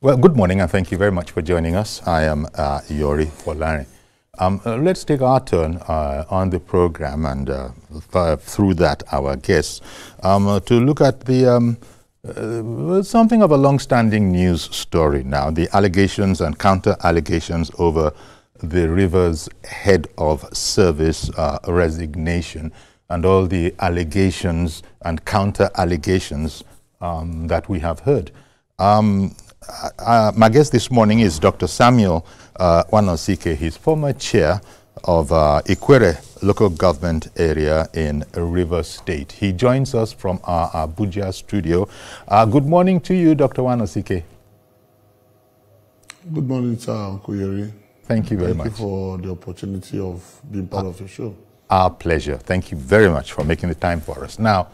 Well, good morning, and thank you very much for joining us. I am Ikwerre LGA. Let's take our turn on the program and through that our guests to look at the something of a long-standing news story now, the allegations and counter-allegations over the Rivers head of service resignation and all the allegations and counter-allegations that we have heard. My guest this morning is Dr. Samuel Nwanosike. He's former chair of Ikwerre local government area in Rivers State. He joins us from our Abuja studio. Good morning to you, Dr. Nwanosike. Good morning, sir. Ikwerre. Thank you very much. Thank you for the opportunity of being part of your show. Our pleasure. Thank you very much for making the time for us. Now,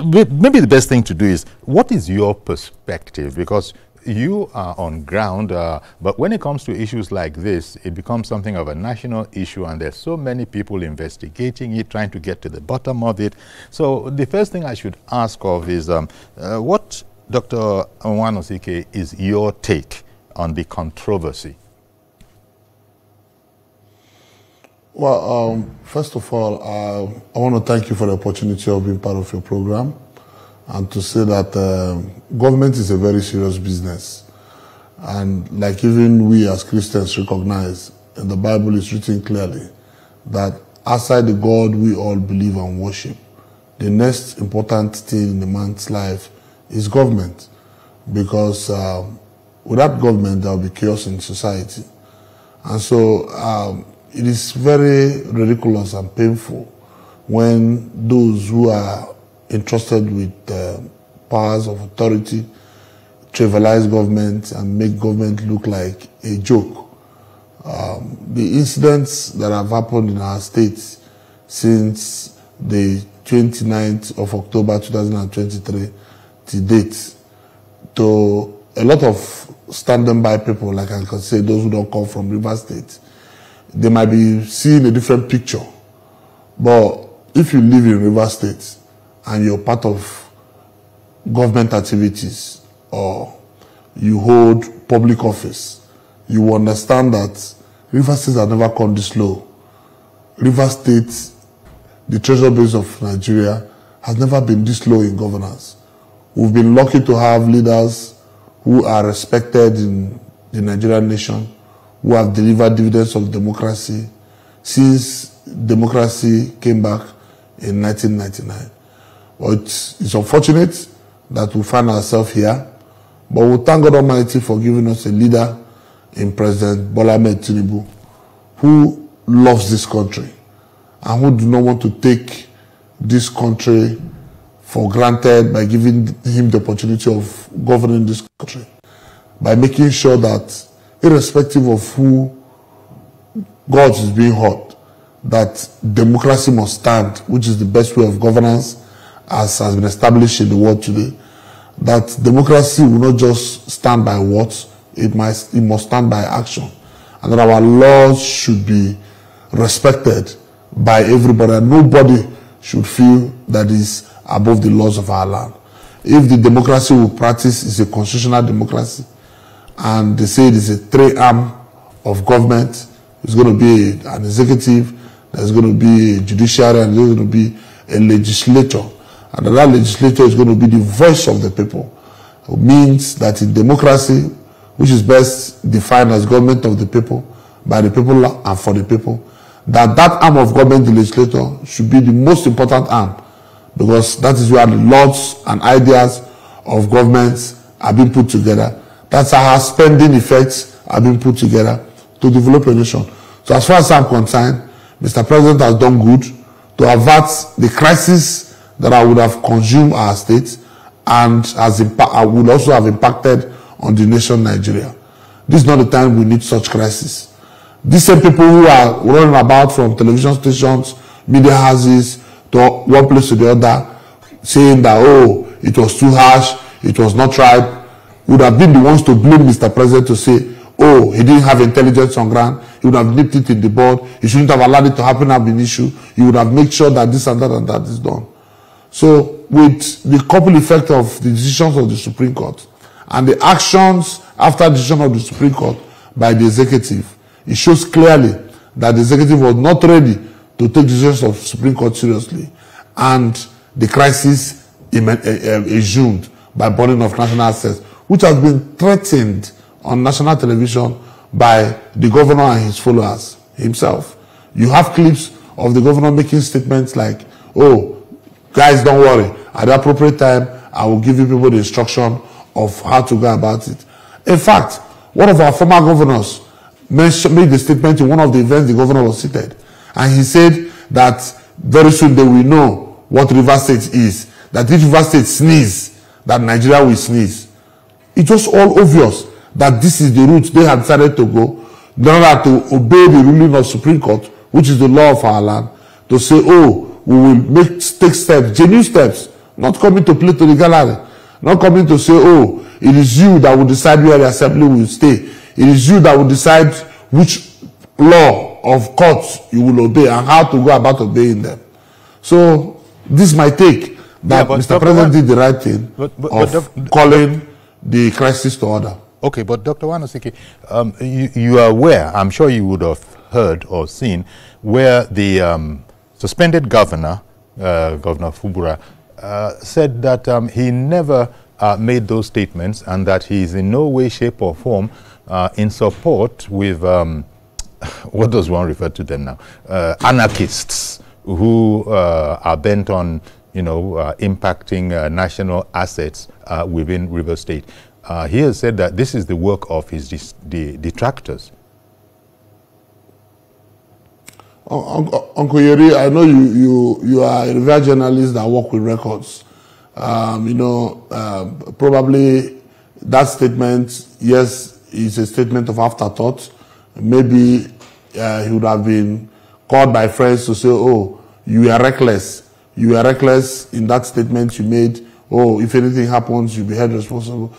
maybe the best thing to do is, what is your perspective? Because you are on ground, but when it comes to issues like this, it becomes something of a national issue, and there's so many people investigating it, trying to get to the bottom of it. So the first thing I should ask of is, what, Dr. Nwanosike, is your take on the controversy? Well, first of all, I want to thank you for the opportunity of being part of your program, and to say that government is a very serious business. And like even we as Christians recognize, in the Bible is written clearly that outside the God we all believe and worship, the next important thing in a man's life is government. Because without government, there will be chaos in society. And so it is very ridiculous and painful when those who are entrusted with powers of authority trivialize government and make government look like a joke. The incidents that have happened in our state since the 29th of October 2023 to date, to a lot of standing by people, like I can say, those who don't come from Rivers State, they might be seeing a different picture. But if you live in Rivers State and you're part of government activities or you hold public office, you will understand that Rivers State has never come this low. Rivers State, the treasure base of Nigeria, has never been this low in governance. We've been lucky to have leaders who are respected in the Nigerian nation, who have delivered dividends of democracy since democracy came back in 1999. But it's unfortunate that we find ourselves here, but we thank God Almighty for giving us a leader in President Bola Ahmed Tinubu, who loves this country and who do not want to take this country for granted by giving him the opportunity of governing this country, by making sure that irrespective of who God is being heard, that democracy must stand, which is the best way of governance as has been established in the world today. That democracy will not just stand by words, it must stand by action. And that our laws should be respected by everybody, and nobody should feel that is above the laws of our land. If the democracy we practice is a constitutional democracy, and they say it is a three-arm of government, it's going to be an executive, there's going to be a judiciary, and there's going to be a legislature. And that legislature is going to be the voice of the people. It means that in democracy, which is best defined as government of the people, by the people and for the people, that arm of government, the legislature, should be the most important arm, because that is where the laws and ideas of governments are being put together. That's how spending effects are being put together to develop a nation. So as far as I'm concerned, Mr. President has done good to avert the crisis that would have consumed our state and would also have impacted on the nation Nigeria. This is not the time we need such crisis. These same people who are running about from television stations, media houses, to one place to the other, saying that, oh, it was too harsh, it was not right, would have been the ones to blame Mr. President, to say, oh, he didn't have intelligence on ground, he would have nipped it in the bud, he shouldn't have allowed it to happen have been issue, he would have made sure that this and that is done. So with the couple effect of the decisions of the Supreme Court and the actions after the decision of the Supreme Court by the executive, it shows clearly that the executive was not ready to take decisions of the Supreme Court seriously, and the crisis assumed by burning of national assets, which has been threatened on national television by the governor and his followers himself. You have clips of the governor making statements like, oh, guys, don't worry, at the appropriate time, I will give you people the instruction of how to go about it. In fact, one of our former governors made the statement in one of the events the governor was seated, and he said that very soon they will know what River State is, that if River State sneeze, that Nigeria will sneeze. It was all obvious that this is the route they had decided to go in order to obey the ruling of Supreme Court, which is the law of our land, to say, oh, we will take steps, genuine steps, not coming to play to the gallery, not coming to say, oh, it is you that will decide where the assembly will stay. It is you that will decide which law of courts you will obey and how to go about obeying them. So this might take that Mr. President did the right thing of calling the crisis to order. Okay, but Dr. Nwanosike, you are aware, I'm sure you would have heard or seen, where the suspended governor, Governor Fubura, said that he never made those statements and that he is in no way, shape or form in support with, what does one refer to them now, anarchists who are bent on, impacting national assets within River State. He has said that this is the work of his detractors. Uncle Yeri, I know you are a revered journalist that work with records. Probably that statement, yes, is a statement of afterthought. Maybe he would have been called by friends to say, oh, you are reckless. You are reckless in that statement you made. Oh, if anything happens, you'll be held responsible.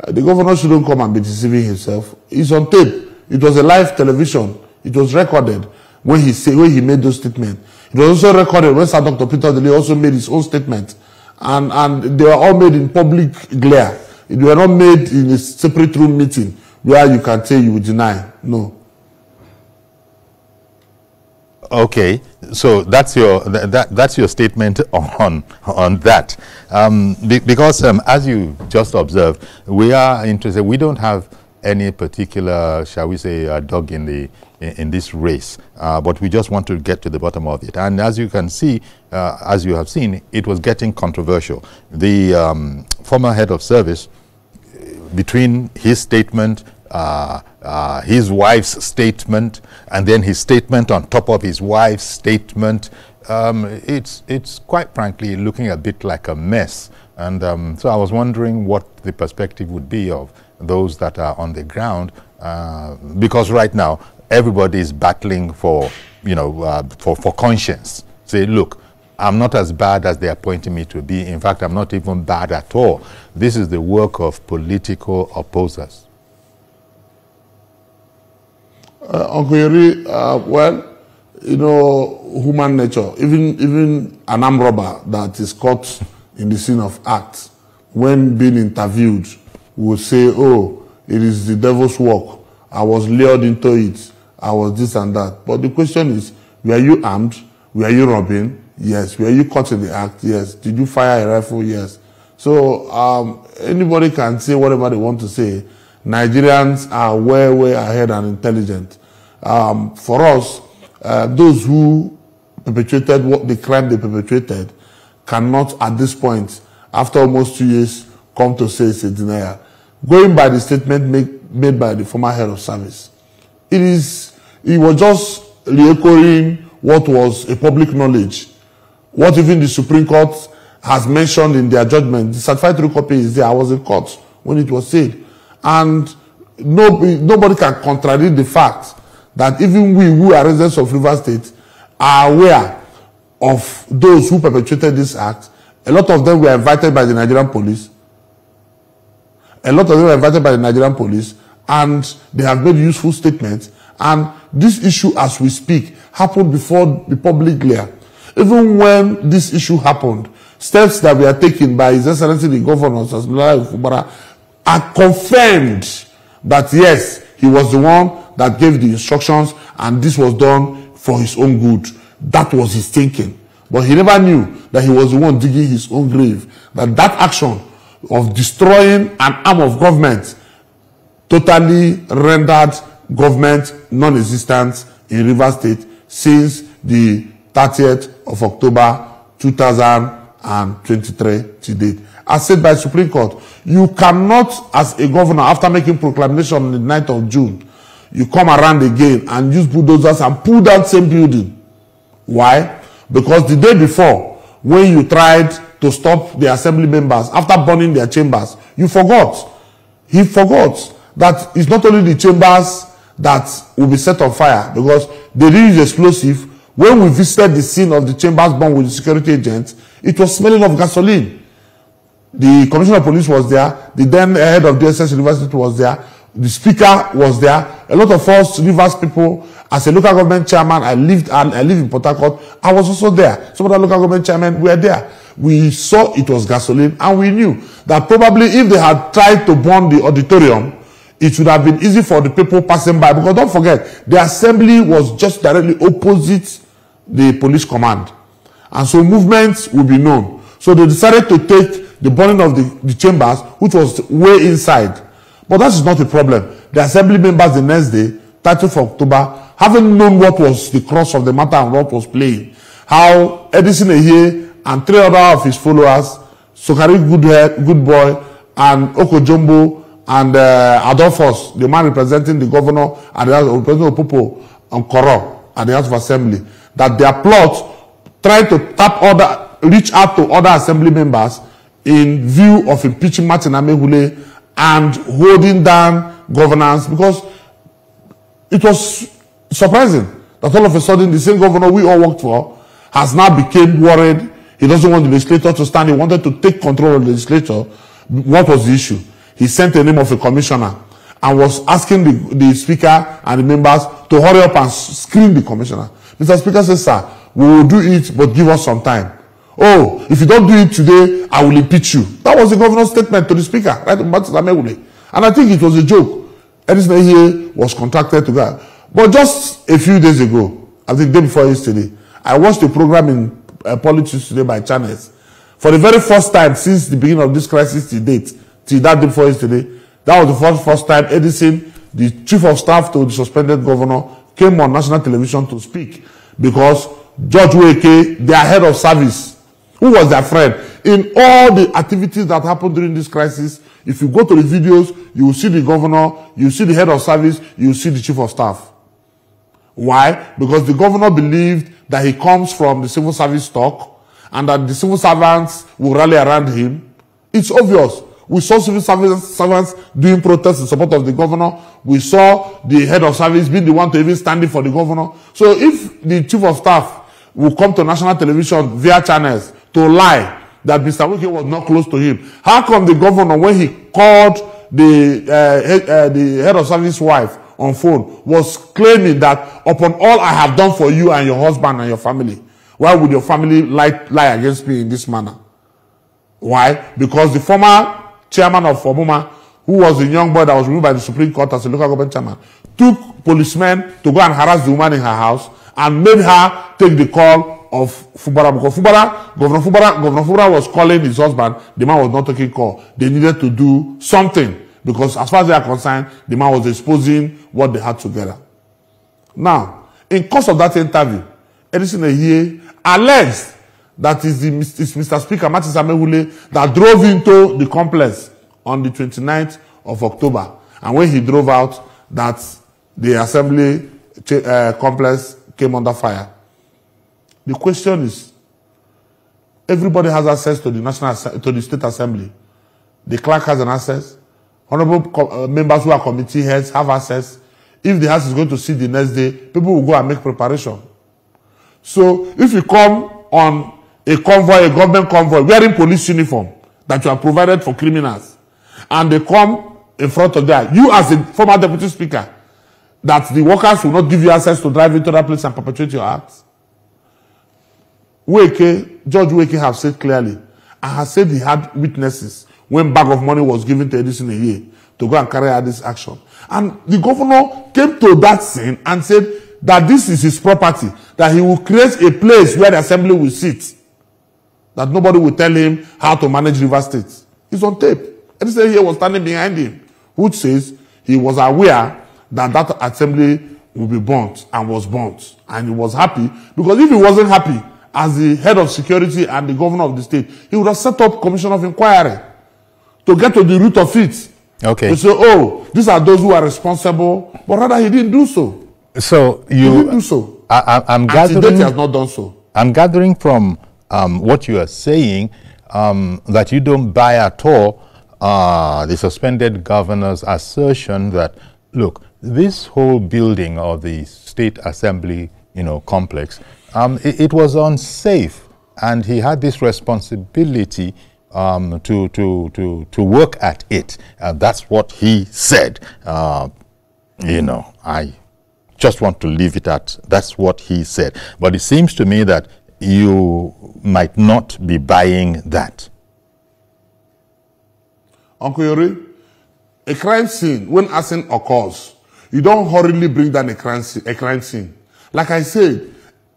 The governor shouldn't come and be deceiving himself. It's on tape. It was a live television. It was recorded when he made those statements. It was also recorded when Sir Dr. Peter Dele also made his own statement. And they were all made in public glare. They were not made in a separate room meeting where you can say you would deny. No. Okay, so that's your statement on that, because as you just observed, we are interested. We don't have any particular, shall we say, dog in this race, but we just want to get to the bottom of it. And as you can see, as you have seen, it was getting controversial. The former head of service, between his statement, his wife's statement, and then his statement on top of his wife's statement, it's quite frankly looking a bit like a mess. And so I was wondering what the perspective would be of those that are on the ground, because right now everybody is battling for, for conscience. Say, look, I'm not as bad as they are pointing me to be. In fact, I'm not even bad at all. This is the work of political opposers. Uncle Yeri, well, human nature, even an armed robber that is caught in the scene of act, when being interviewed, will say, oh, it is the devil's work. I was lured into it. I was this and that. But the question is, were you armed? Were you robbing? Yes. Were you caught in the act? Yes. Did you fire a rifle? Yes. So anybody can say whatever they want to say. Nigerians are way, way ahead and intelligent. For us, those who perpetrated the crime they perpetrated cannot, at this point, after almost 2 years, come to say it's a denial. Going by the statement made by the former head of service, it was just re-echoing what was a public knowledge. What even the Supreme Court has mentioned in their judgment. The certified true copy is there. I was in court when it was said. And nobody can contradict the fact that even we who are residents of River State are aware of those who perpetrated this act. A lot of them were invited by the Nigerian police. And they have made useful statements. And this issue, as we speak, happened before the public glare. Even when this issue happened, steps that were taken by His Excellency the Governor, Samuel Nwanosike, and confirmed that yes, he was the one that gave the instructions and this was done for his own good. That was his thinking. But he never knew that he was the one digging his own grave. That action of destroying an arm of government totally rendered government non-existent in Rivers State since the 30th of October 2023 to date. As said by Supreme Court, you cannot, as a governor, after making proclamation on the 9th of June, you come around again and use bulldozers and pull down the same building. Why? Because the day before, when you tried to stop the assembly members after burning their chambers, you forgot. He forgot that it's not only the chambers that will be set on fire, because they did use explosive. When we visited the scene of the chambers burned with the security agents, it was smelling of gasoline. The commissioner of police was there. The then head of DSS University was there. The speaker was there. A lot of us Rivers people, as a local government chairman, I live in Port Harcourt. I was also there. Some of the local government chairmen were there. We saw it was gasoline, and we knew that probably if they had tried to burn the auditorium, it would have been easy for the people passing by. Because don't forget, the assembly was just directly opposite the police command, and so movements will be known. So they decided to take the burning of the chambers, which was way inside. But that is not a problem. The assembly members the next day, 30th of October, having known what was the crux of the matter and what was playing, how Edison Ehie and 3 other of his followers, Sokari Good Boy, and Okojombo, and Adolphus, the man representing the governor and the representing Opopo and Koro at the House of Assembly, that their plot tried to reach out to other assembly members in view of impeaching Martin Ameghule and holding down governance, because it was surprising that all of a sudden the same governor we all worked for has now become worried. He doesn't want the legislature to stand. He wanted to take control of the legislature. What was the issue? He sent the name of a commissioner and was asking the speaker and the members to hurry up and screen the commissioner. Mr. Speaker says, sir, we will do it, but give us some time. Oh, if you don't do it today, I will impeach you. That was the governor's statement to the speaker, right? And I think it was a joke. Edison Ehie was contracted to go. But just a few days ago, I think the day before yesterday, I watched a program in Politics Today by Channels. For the very first time since the beginning of this crisis to date, till that day before yesterday, that was the first time Edison, the chief of staff to the suspended governor, came on national television to speak, because George Weke, their head of service, who was their friend, in all the activities that happened during this crisis, if you go to the videos, you will see the governor, you will see the head of service, you will see the chief of staff. Why? Because the governor believed that he comes from the civil service stock and that the civil servants will rally around him. It's obvious. We saw civil servants doing protests in support of the governor. We saw the head of service being the one to even standing for the governor. So if the chief of staff will come to national television via Channels to lie that Mr. Wike was not close to him, how come the governor, when he called the head of service wife on phone, was claiming that upon all I have done for you and your husband and your family, why would your family lie against me in this manner? Why? Because the former chairman of Omuma, who was a young boy that was removed by the Supreme Court as a local government chairman, took policemen to go and harass the woman in her house and made her take the call of Fubara. Because Governor Fubara was calling his husband. The man was not taking call. They needed to do something, because as far as they are concerned, the man was exposing what they had together. Now, in course of that interview, Edison Ehie alleged that it's Mr. Speaker Martin Ameghule that drove into the complex on the 29th of October. And when he drove out, that the assembly complex came under fire. The question is, everybody has access to the state assembly. The clerk has an access. Honorable members who are committee heads have access. If the House is going to sit the next day, people will go and make preparation. So if you come on a convoy, a government convoy, wearing police uniform that you are provided for criminals, and they come in front of that, you as a former deputy speaker, that the workers will not give you access to drive into that place and perpetrate your acts. George Weke have said clearly, and has said he had witnesses when bag of money was given to Edison Ehie to go and carry out this action. And the governor came to that scene and said that this is his property, that he will create a place where the assembly will sit, that nobody will tell him how to manage River State. It's on tape. Edison Ehie was standing behind him, which says he was aware that that assembly will be burnt and was burnt. And he was happy, because if he wasn't happy as the head of security and the governor of the state, he would have set up commission of inquiry to get to the root of it. Okay. To say, oh, these are those who are responsible, but rather he didn't do so. So He didn't do so. I'm And gathering. today he has not done so. I'm gathering from what you are saying that you don't buy at all the suspended governor's assertion that, look, this whole building of the state assembly, complex, it was unsafe, and he had this responsibility to work at it. That's what he said. I just want to leave it at that's what he said. But it seems to me that you might not be buying that. Uncle Yori, a crime scene, when arson occurs, you don't hurriedly bring down a crime scene. Like I said,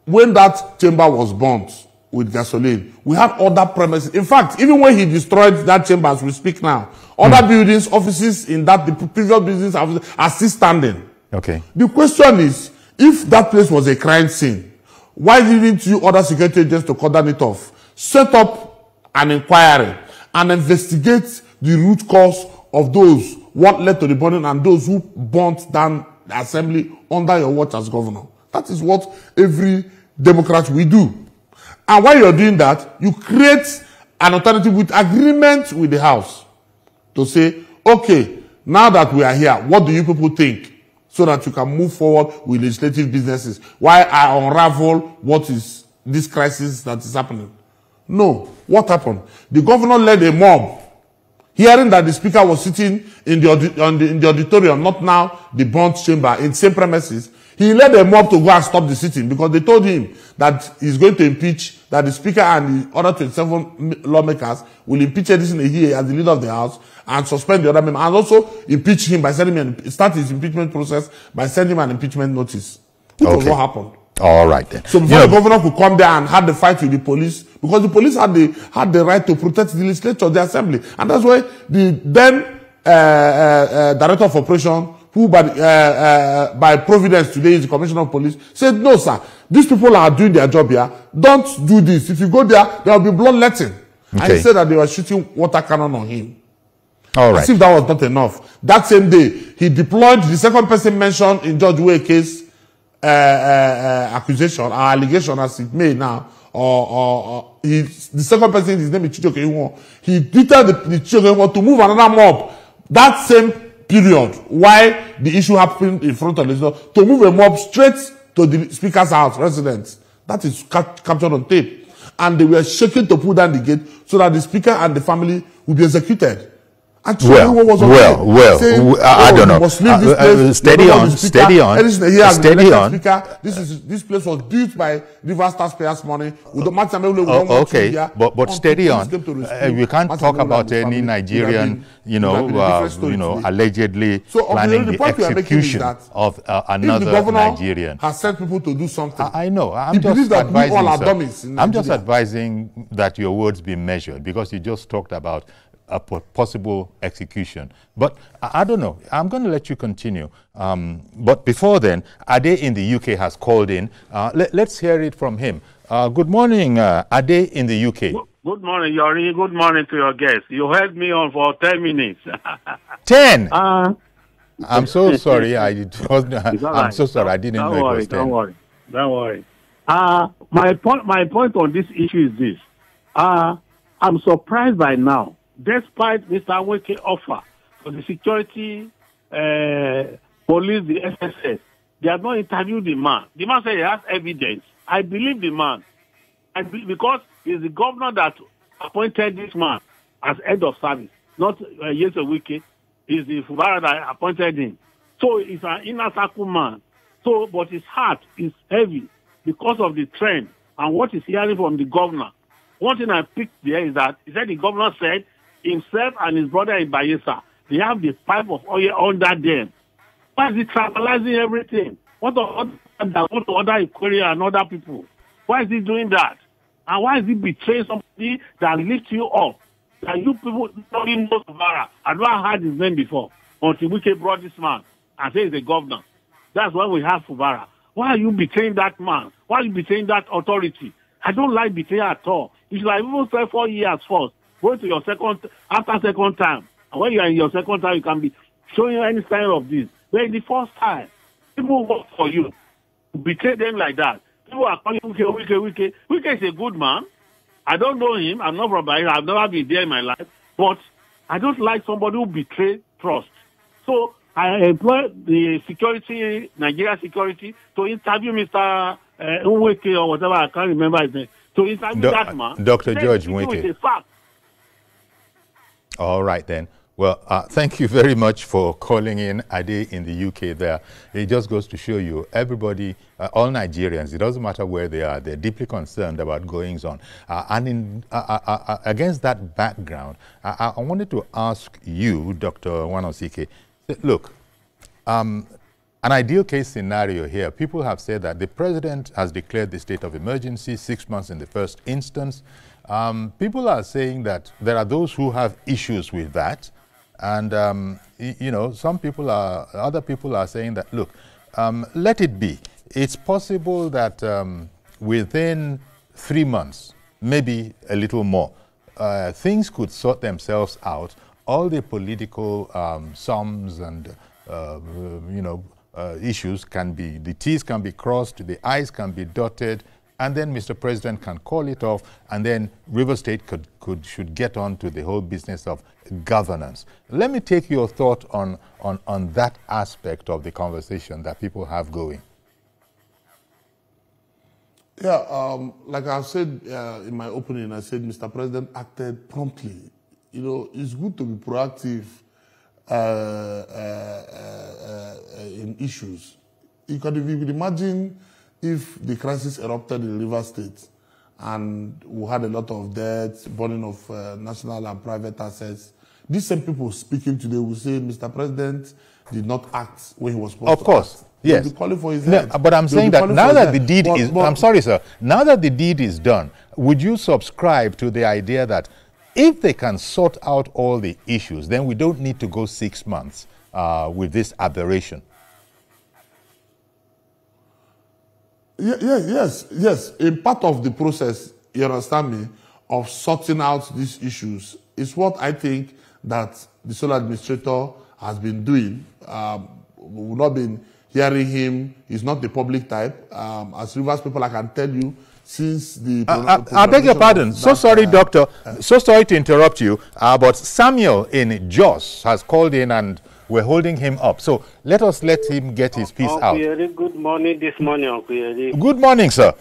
when that chamber was burnt with gasoline, we had other premises. In fact, even when he destroyed that chamber, as we speak now, other buildings, offices in that, the previous buildings are still standing. Okay. The question is, if that place was a crime scene, why didn't you order security agents to cordon it off, set up an inquiry, and investigate the root cause of those, what led to the burning, and those who burnt down the assembly under your watch as governor? That is what every Democrat will do. And while you're doing that, you create an alternative with agreement with the House to say, okay, now that we are here, what do you people think? So that you can move forward with legislative businesses. While I unravel what is this crisis that is happening. No. What happened? The governor led a mob, hearing that the speaker was sitting in the auditorium, not now the burnt chamber, in the same premises. He led a mob to go and stop the sitting, because they told him that he's going to impeach, that the speaker and the other 27 lawmakers will impeach Edison Ehie as the leader of the House and suspend the other member, and also impeach him by sending him start his impeachment process by sending him an impeachment notice. Which was what happened. All right then. So before the governor could come there and have the fight with the police, because the police had the right to protect the legislature, the assembly, and that's why the then director of operation, who by providence today is the commissioner of police, said, no sir, these people are doing their job here, don't do this. If you go there, there will be bloodletting. Okay. And he said that they were shooting water cannon on him. All right. As if that was not enough. That same day, he deployed the second person mentioned in George Weah case accusation or allegation, as it may now, the second person, his name is Chijoke Iwon. He detailed the Chijoke Iwon to move another mob that same period, why the issue happened in front of the legislature, to move a mob straight to the speaker's house residence. That is captured on tape. And they were shaking to pull down the gate so that the speaker and the family would be executed. I don't know. Steady on. This place was built by Rivers taxpayers' money. Okay, but steady on. We can't talk about any Nigerian, allegedly planning the execution of another Nigerian. Has sent people to do something. I know. I'm just advising that your words be measured, because you just talked about a possible execution. But I don't know. I'm going to let you continue. But before then, Ade in the UK has called in. Let's hear it from him. Good morning, Ade in the UK. Good morning, Yori. Good morning to your guests. You held me on for 10 minutes. 10? I'm so sorry. I'm so sorry. I didn't know it was 10. Don't worry. My point on this issue is this. I'm surprised by now, despite Mr. Wake's offer for the security, police, the SSS, they have not interviewed the man. The man said he has evidence. I believe the man. Because it's the governor that appointed this man as head of service, not Yese Wike. It's the Fubara that appointed him. So he's an inner circle man. So, but his heart is heavy because of the trend and what he's hearing from the governor. One thing I picked there is that he said the governor said himself and his brother in Bayelsa, they have the pipe of oil under them. Why is he tribalizing everything? What to order Ikwerre and other people? Why is he doing that? And why is he betraying somebody that lifts you up? That you people don't even know Fubara. I've not heard his name before until Wike brought this man and said he's a governor. That's why we have Fubara. Why are you betraying that man? Why are you betraying that authority? I don't like betrayal at all. You should have even spent 4 years first. Go to your after second time. And when you are in your second time, you can be showing any sign of this. But in the first time, people work for you. You betray them like that. People are calling Wike. Wike is a good man. I don't know him. I'm not from Bahia. I've never been there in my life. But I don't like somebody who betrays trust. So I employ the security, Nigeria security, to interview Mr. Nweke or whatever, I can't remember his name, to interview that man. Dr. George Nweke. It's a fact. All right then. Well, thank you very much for calling in Ade in the UK there. It just goes to show you, everybody, all Nigerians, it doesn't matter where they are, they're deeply concerned about goings on. And against that background, I wanted to ask you, Dr. Nwanosike, look, an ideal case scenario here, people have said that the president has declared the state of emergency 6 months in the first instance. People are saying that there are those who have issues with that. And, you know, other people are saying that, look, let it be. It's possible that within 3 months, maybe a little more, things could sort themselves out. All the political sums and, you know, issues can be, the T's can be crossed, the I's can be dotted, and then Mr. President can call it off, and then River State should get on to the whole business of governance. Let me take your thought on that aspect of the conversation that people have going. Yeah, like I said in my opening, I said Mr. President acted promptly. You know, it's good to be proactive in issues. You could imagine if the crisis erupted in River State and we had a lot of debt, burning of national and private assets, these same people speaking today will say Mr. President did not act when he was supposed to act. Of course, yes. They'll be calling for his head. But I'm saying that now that the deed is, I'm sorry, sir, now that the deed is done, would you subscribe to the idea that if they can sort out all the issues, then we don't need to go 6 months with this aberration? Yes. A part of the process, you understand me, of sorting out these issues is what I think that the sole administrator has been doing. We've not been hearing him. He's not the public type. As Rivers people, I can tell you, since the... I beg your pardon. So sorry, doctor. So sorry to interrupt you. But Samuel in HoS has called in and we're holding him up. So let him get his piece out. Good morning this morning, Uncle Yeri. Good morning, sir.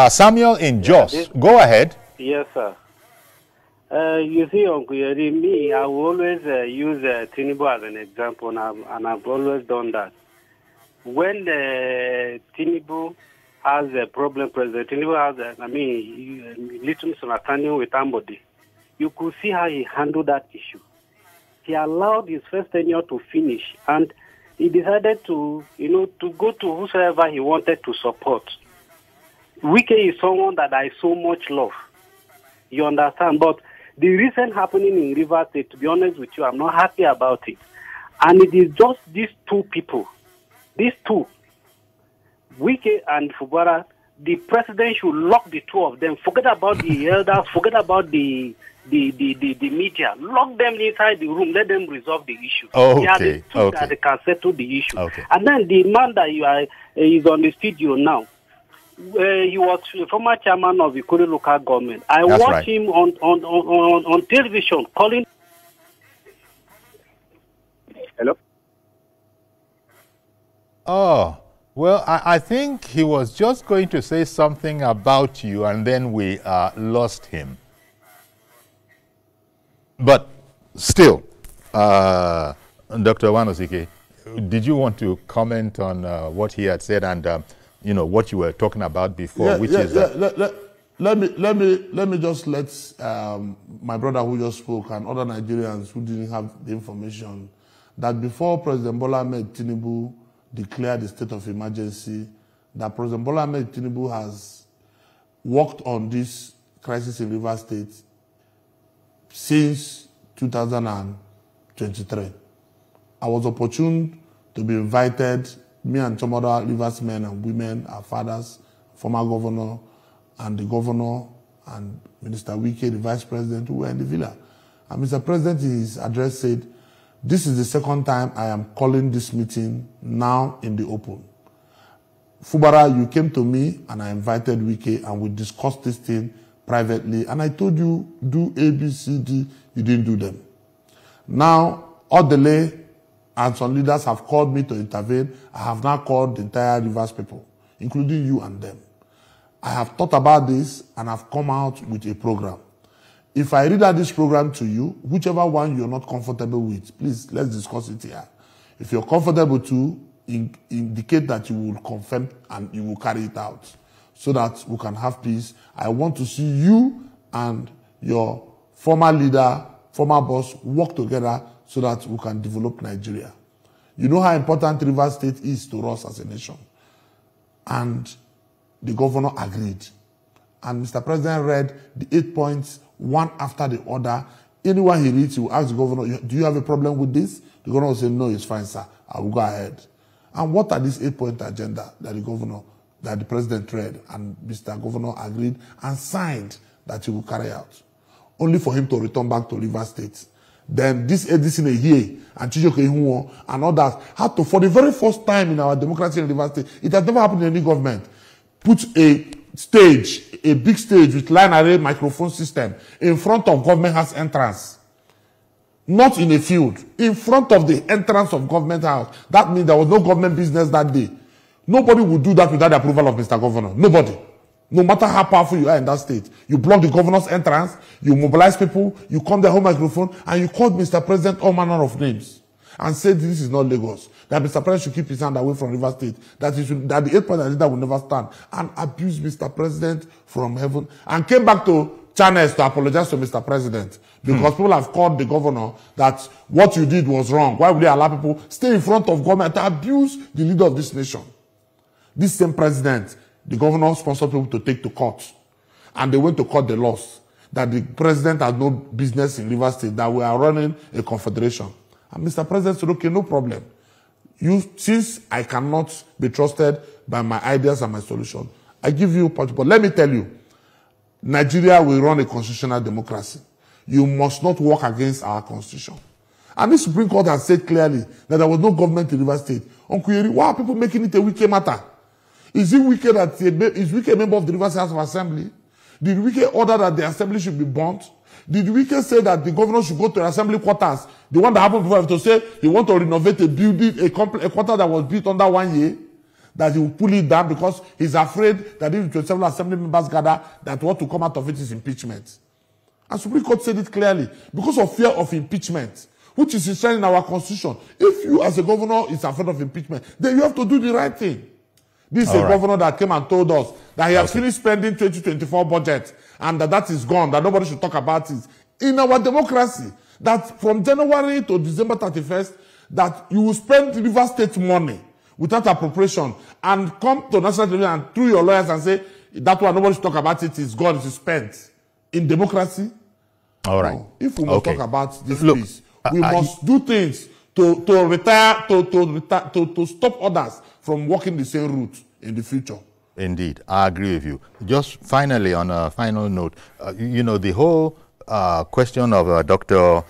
Samuel in HoS. Go ahead. Yes, sir. You see, Uncle Yeri, me, I will always use Tinubu as an example, and I've always done that. When Tinubu has a problem, President Tinubu has, little misunderstanding with somebody, you could see how he handled that issue. He allowed his first tenure to finish, and he decided to, to go to whosoever he wanted to support. Wike is someone that I so much love. You understand? But the recent happening in River State, to be honest with you, I'm not happy about it. And it is just these two people. These two, Wike and Fubara, the president should lock the two of them. Forget about the elders, forget about the media. Lock them inside the room, let them resolve the issue. Okay. They are the two that they can settle the issue. Okay. And then the man that is on the studio now, he was former chairman of the Ikwerre local government. I watched him on television calling. Hello? Oh, well, I think he was just going to say something about you, and then we lost him. But still, Dr. Nwanosike, did you want to comment on what he had said and, what you were talking about before, let me just let my brother who just spoke and other Nigerians who didn't have the information that before President Bola Ahmed Tinubu declared the state of emergency, that President Bola Ahmed Tinubu has worked on this crisis in Rivers State since 2023. I was opportune to be invited, me and some other Rivers men and women, our fathers, former governor, and the governor, and Minister Wike, the vice president, who were in the villa. And Mr. President, in his address said, "This is the second time I am calling this meeting now in the open. Fubara, you came to me and I invited Wike and we discussed this thing privately. And I told you, do A, B, C, D. You didn't do them. Now, Odele and some leaders have called me to intervene. I have now called the entire Rivers people, including you and them. I have thought about this and I've come out with a program. If I read out this program to you, whichever one you're not comfortable with, please, let's discuss it here. If you're comfortable to, indicate that you will confirm and you will carry it out so that we can have peace. I want to see you and your former leader, former boss, work together so that we can develop Nigeria. You know how important Rivers State is to us as a nation. And the governor agreed. And Mr. President read the 8 points, one after the other. Anyone he reads, he will ask the governor, do you have a problem with this? The governor will say, no, it's fine, sir. I will go ahead. And what are these 8-point agenda that the president read and Mr. Governor agreed and signed that he will carry out? Only for him to return back to Rivers State. Then this Edison here and Chijoke Ihuo and others had to, for the very first time in our democracy in Rivers State, it has never happened in any government, put a stage, a big stage with line array microphone system in front of government house entrance. Not in a field, in front of the entrance of government house. That means there was no government business that day. Nobody would do that without the approval of Mr. Governor. Nobody. No matter how powerful you are in that state. You block the governor's entrance, you mobilize people, you come their home microphone, and you called Mr. President all manner of names and said this is not Lagos. That Mr. President should keep his hand away from River State. That the 8-point agenda will never stand. And abused Mr. President from heaven. And came back to channels to apologize to Mr. President. Because people have called the governor that what you did was wrong. Why would they allow people stay in front of government to abuse the leader of this nation? This same president, the governor sponsored people to take to court. And they went to court the laws that the president had no business in Rivers State, that we are running a confederation. And Mr. President said, okay, no problem. Since I cannot be trusted by my ideas and my solution, I give you, but let me tell you, Nigeria will run a constitutional democracy. You must not work against our constitution. And the Supreme Court has said clearly that there was no government in Rivers State. Uncle Yeri, why are people making it a Wike matter? Is it Wike that is Wike a member of the Rivers House of Assembly? Did Wike order that the assembly should be burnt? Did Wike say that the governor should go to the assembly quarters? The one that happened before, to say he want to renovate a building, a quarter that was built under 1 year, that he will pull it down because he's afraid that if 27 assembly members gather, that what will come out of it is impeachment. And Supreme Court said it clearly, because of fear of impeachment, which is enshrined in our constitution. If you as a governor is afraid of impeachment, then you have to do the right thing. This is a governor that came and told us that he has finished spending 2024 budget and that is gone, that nobody should talk about it. In our democracy, that from January to December 31st, that you will spend Rivers State money without appropriation and come to National Television and through your lawyers and say, that one, nobody should talk about it, it's gone, it's spent. In democracy, all right. No. If we must talk about this piece, we must do things to stop others from walking the same route in the future. Indeed, I agree with you. Just finally, on a final note, you know, the whole question of Dr.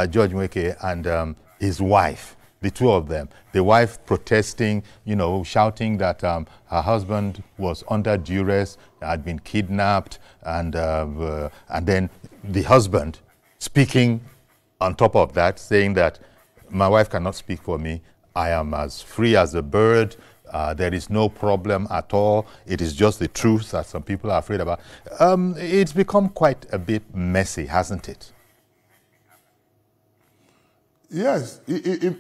George Wike and his wife, the two of them, the wife protesting, you know, shouting that her husband was under duress, had been kidnapped, and then the husband speaking on top of that, saying that my wife cannot speak for me. I am as free as a bird. There is no problem at all. It is just the truth that some people are afraid about. It's become quite a bit messy, hasn't it? Yes, it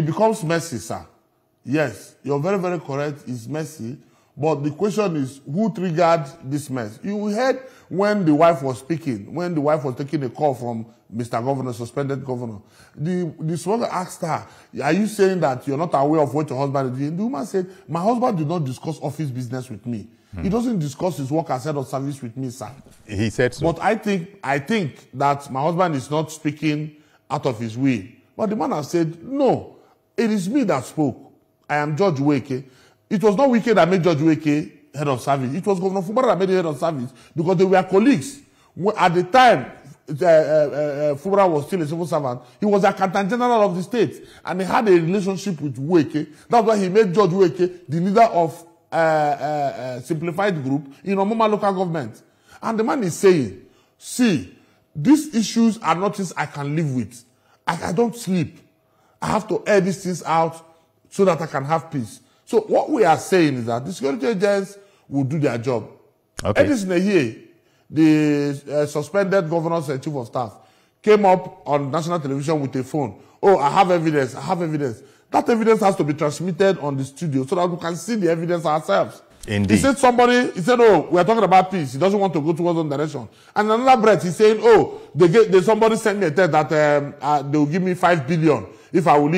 becomes messy, sir. Yes, you're very, very correct. It's messy. But the question is, who triggered this mess? You heard when the wife was speaking, when the wife was taking a call from Mr. Governor, suspended governor. The smoker asked her, are you saying that you're not aware of what your husband is doing? The woman said, my husband did not discuss office business with me. He doesn't discuss his work as head of service with me, sir. He said so. But I think that my husband is not speaking out of his way. But the man has said, no, it is me that spoke. I am George Weke. It was not Wike that made George Weke head of service. It was Governor Fubara that made him head of service because they were colleagues. At the time, Fubara was still a civil servant. He was the accountant general of the state, and he had a relationship with Weke. That's why he made George Weke the leader of Simplified Group in Omoma local government. And the man is saying, see, these issues are not things I can live with. I don't sleep. I have to air these things out so that I can have peace. So what we are saying is that the security agents will do their job. Okay. Edison Ehie, the suspended governor's chief of staff, came up on national television with a phone. Oh, I have evidence. I have evidence. That evidence has to be transmitted on the studio so that we can see the evidence ourselves. Indeed. He said oh, we are talking about peace. He doesn't want to go towards one direction. And in another breath, he's saying, oh, somebody sent me a text that they will give me 5 billion if I will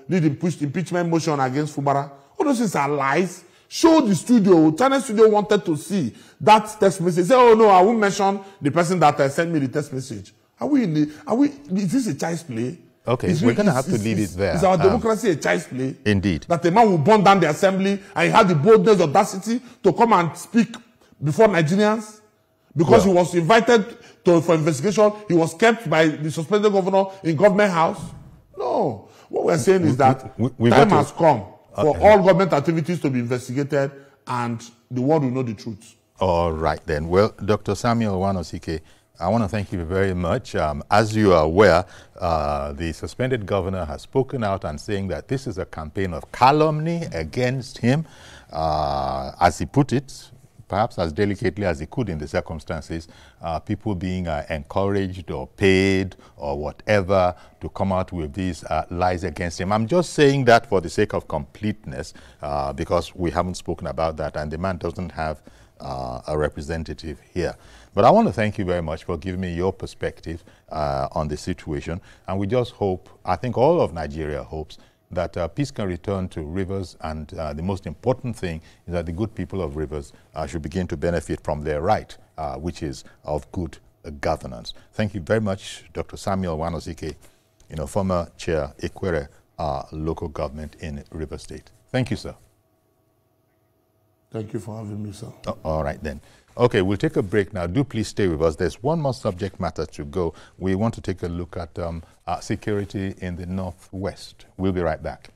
lead impeachment motion against Fubara. All those things are lies. Show the studio. Channel Studio wanted to see that text message. Say, oh no, I won't mention the person that sent me the text message. Is this a child's play? Okay, we're going to have to leave it there. Is our democracy a child's play? Indeed. That a man will burn down the assembly and he had the boldness, audacity to come and speak before Nigerians? Because he was invited for investigation, he was kept by the suspended governor in government house? No. What we're saying is that time has come for all government activities to be investigated and the world will know the truth. All right then. Well, Dr. Samuel Nwanosike, I want to thank you very much. As you are aware, the suspended governor has spoken out and saying that this is a campaign of calumny against him. As he put it, perhaps as delicately as he could in the circumstances, people being encouraged or paid or whatever to come out with these lies against him. I'm just saying that for the sake of completeness, because we haven't spoken about that and the man doesn't have a representative here. But I want to thank you very much for giving me your perspective on the situation. And we just hope, I think all of Nigeria hopes, that peace can return to Rivers, and the most important thing is that the good people of Rivers should begin to benefit from their right, which is of good governance. Thank you very much, Dr. Samuel Nwanosike, former chair, Ikwerre local government in Rivers State. Thank you, sir. Thank you for having me, sir. All right, then. Okay, we'll take a break now. Do please stay with us. There's one more subject matter to go. We want to take a look at security in the Northwest. We'll be right back.